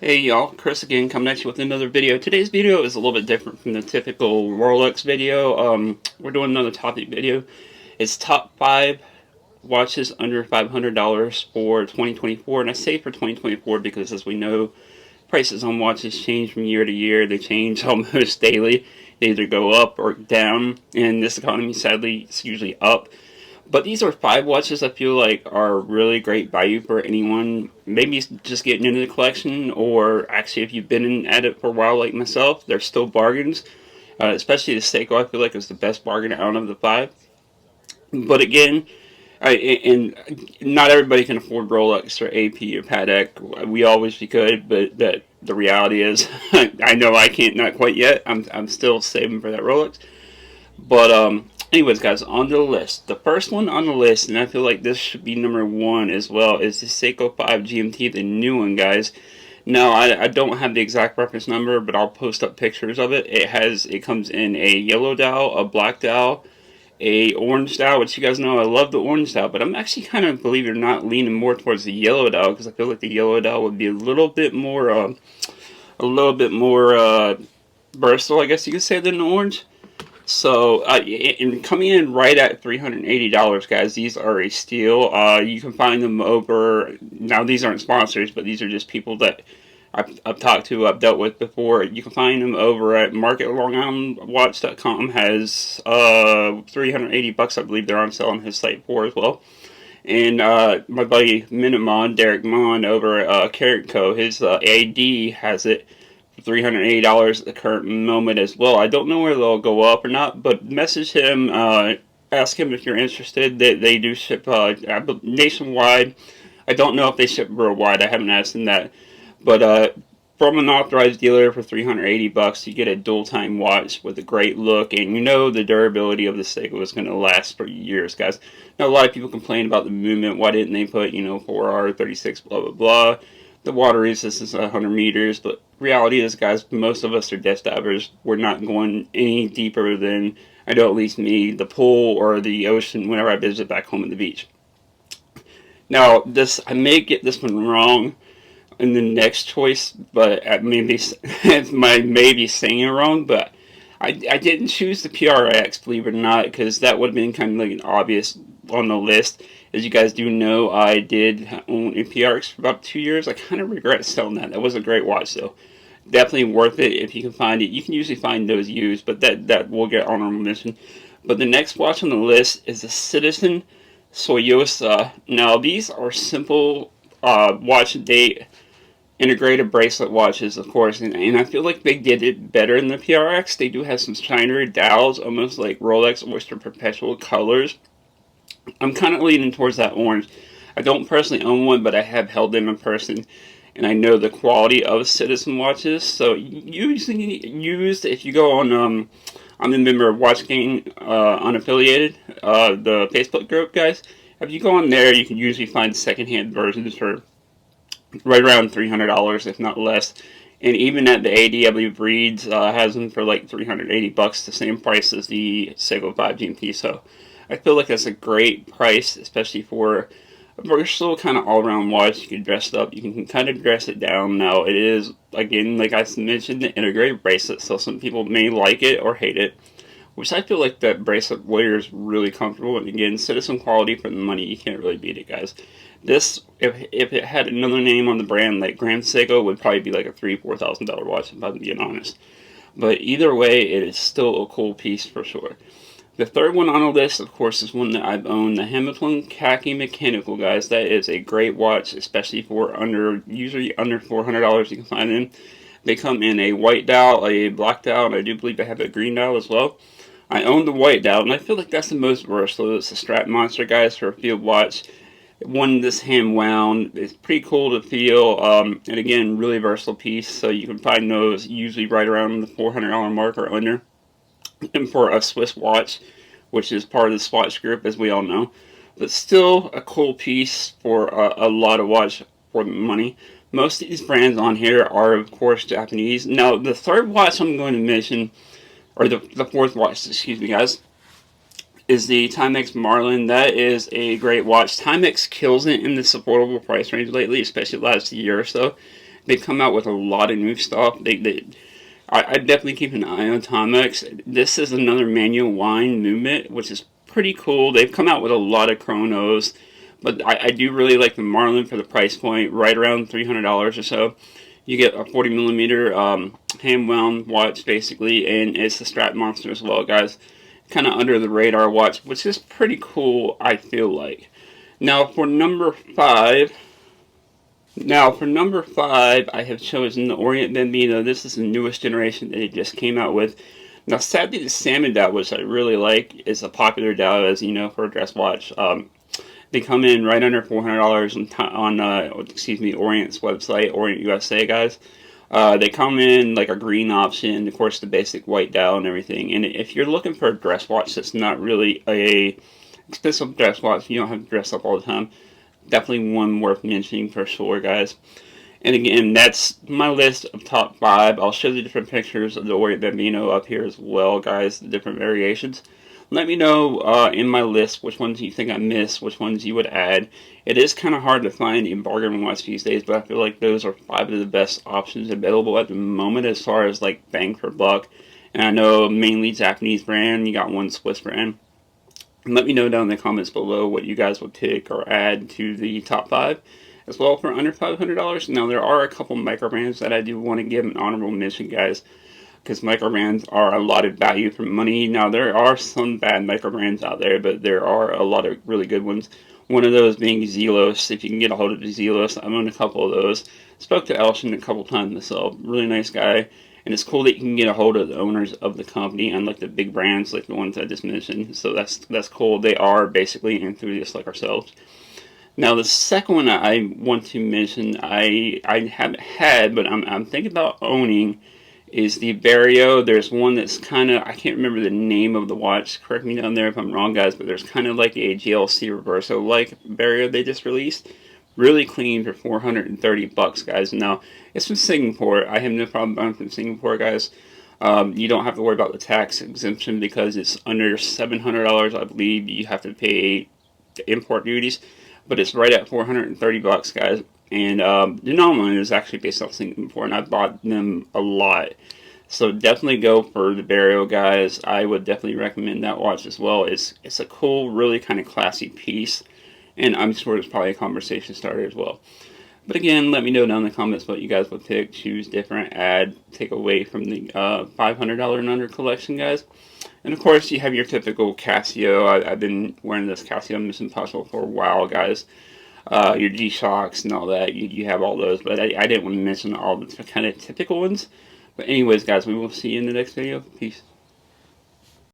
Hey y'all, Chris again coming at you with another video. Today's video is a little bit different from the typical Rolex video. We're doing another topic video. It's top 5 watches under $500 for 2024, and I say for 2024 because as we know, prices on watches change from year to year. They change almost daily. They either go up or down. In this economy, sadly, it's usually up. But these are 5 watches I feel like are really great value for anyone, maybe just getting into the collection, or actually if you've been at it for a while like myself, they're still bargains. Especially the Seiko, I feel like is the best bargain out of the 5. But again, and not everybody can afford Rolex or AP or Patek. We always we could, but that the reality is, I know I can't, not quite yet. I'm still saving for that Rolex. But anyways, guys, on the list, the first one on the list, and I feel like this should be number 1 as well, is the Seiko 5 GMT, the new one, guys. Now, I don't have the exact reference number, but I'll post up pictures of it. It comes in a yellow dial, a black dial, a orange dial, which you guys know I love the orange dial, but I'm actually kind of, believe it or not, leaning more towards the yellow dial because I feel like the yellow dial would be a little bit more versatile, I guess you could say, than the orange. So, and coming in right at $380, guys, these are a steal. You can find them over, now these aren't sponsors, but these are just people that I've talked to, I've dealt with before. You can find them over at marketlongislandwatch.com, has 380 bucks, I believe they're on sale on his site for as well. And my buddy Minimon, Derek Mon over at Carrot Co., his AD has it $380 at the current moment as well. I don't know where they'll go up or not, but message him, ask him if you're interested. They do ship nationwide. I don't know if they ship worldwide. I haven't asked him that, but from an authorized dealer for 380 bucks, you get a dual time watch with a great look, and you know the durability of the Seiko is going to last for years, guys. Now, a lot of people complain about the movement. Why didn't they put 4R 36 blah blah blah? The water resistance is 100 meters, but reality is, guys, most of us are death divers. We're not going any deeper than, I know at least me, the pool or the ocean whenever I visit back home at the beach. Now, I may get this one wrong in the next choice, but I may be, saying it wrong, but I didn't choose the PRX, believe it or not, because that would have been kind of like an obvious on the list. As you guys do know, I did own a PRX for about 2 years. I kind of regret selling that. That was a great watch, though. Definitely worth it if you can find it. You can usually find those used, but that will get honorable mention. But the next watch on the list is the Citizen Sosa. Now, these are simple watch date integrated bracelet watches, of course, and I feel like they did it better in the PRX. They do have some shinier dials, almost like Rolex Oyster Perpetual colors. I'm kind of leaning towards that orange. I don't personally own one, but I have held them in person, and I know the quality of Citizen watches. So usually used if you go on, I'm a member of Watch Gang Unaffiliated, the Facebook group, guys. If you go on there, you can usually find secondhand versions for right around $300, if not less. And even at the AD, I believe Reed's has them for like 380 bucks, the same price as the Seiko 5 GMT. So I feel like that's a great price, especially for a versatile kind of all-around watch. You can dress it up, you can kind of dress it down. Now it is, again, like I mentioned, the integrated bracelet, so some people may like it or hate it, which I feel like that bracelet wear is really comfortable. And again, Citizen quality for the money, you can't really beat it, guys. This, if it had another name on the brand like Grand Seiko, would probably be like a $3,000-$4,000 watch, if I'm being honest. But either way, it is still a cool piece for sure. The third one on the list, of course, is one that I've owned, the Hamilton Khaki Mechanical, guys. That is a great watch, especially for usually under $400 you can find them. They come in a white dial, a black dial, and I do believe they have a green dial as well. I own the white dial, and I feel like that's the most versatile. It's a strap monster, guys, for a field watch. One this hand wound. It's pretty cool to feel, and again, really versatile piece. So you can find those usually right around the $400 mark or under. And for a Swiss watch, which is part of the Swatch group, as we all know, but still a cool piece for a lot of watch for the money. Most of these brands on here are, of course, Japanese. Now, the third watch I'm going to mention, or the fourth watch, excuse me, guys, is the Timex Marlin. That is a great watch. Timex kills it in this affordable price range lately, especially the last year or so. They've come out with a lot of new stuff. I definitely keep an eye on Timex. This is another manual wind movement, which is pretty cool. They've come out with a lot of chronos, but I do really like the Marlin for the price point, right around $300 or so. You get a 40 millimeter hand wound watch basically, and it's a strap monster as well, guys. Kind of under the radar watch, which is pretty cool, I feel like. Now for number five. I have chosen the Orient Benino. This is the newest generation that they just came out with. Now, sadly, the salmon dial, which I really like, is a popular dial, as you know, for a dress watch. They come in right under $400 on Orient's website, Orient USA, guys. They come in like a green option, of course, the basic white dial and everything. And if you're looking for a dress watch that's not really a expensive dress watch, you don't have to dress up all the time, definitely one worth mentioning for sure, guys. And again, that's my list of top 5. I'll show the different pictures of the Orient Benino up here as well, guys, the different variations. Let me know in my list which ones you think I missed, which ones you would add. It is kind of hard to find in bargain watch these days, but I feel like those are 5 of the best options available at the moment as far as like bang for buck. And I know mainly Japanese brand, you got one Swiss brand. Let me know down in the comments below what you guys would pick or add to the top 5 as well for under $500. Now, there are a couple micro brands that I do want to give an honorable mention, guys, because micro brands are a lot of value for money. Now, there are some bad micro brands out there, but there are a lot of really good ones. One of those being Zelos. If you can get a hold of the Zelos, I own a couple of those. Spoke to Elshin a couple times myself. Really nice guy. And it's cool that you can get a hold of the owners of the company, unlike the big brands like the ones I just mentioned. So that's cool. They are basically enthusiasts like ourselves. Now, the second one I want to mention, I haven't had, but I'm thinking about owning, is the Bario. There's one that's kind of, I can't remember the name of the watch. Correct me down there if I'm wrong, guys, but there's kind of like a GLC Reverso like Bario they just released. Really clean for $430, guys. Now, it's from Singapore. I have no problem buying from Singapore, guys. You don't have to worry about the tax exemption because it's under $700, I believe. You have to pay the import duties, but it's right at $430, guys. And the normal one is actually based off Singapore, and I bought them a lot. So definitely go for the Bario, guys. I would definitely recommend that watch as well. It's a cool, really kind of classy piece. And I'm sure it's probably a conversation starter as well. But again, let me know down in the comments what you guys would pick, choose different, add, take away from the $500 and under collection, guys. And of course, you have your typical Casio. I've been wearing this Casio Mission Impossible for a while, guys. Your G-Shocks and all that, you have all those. But I didn't want to mention all the kind of typical ones. But anyways, guys, we will see you in the next video. Peace.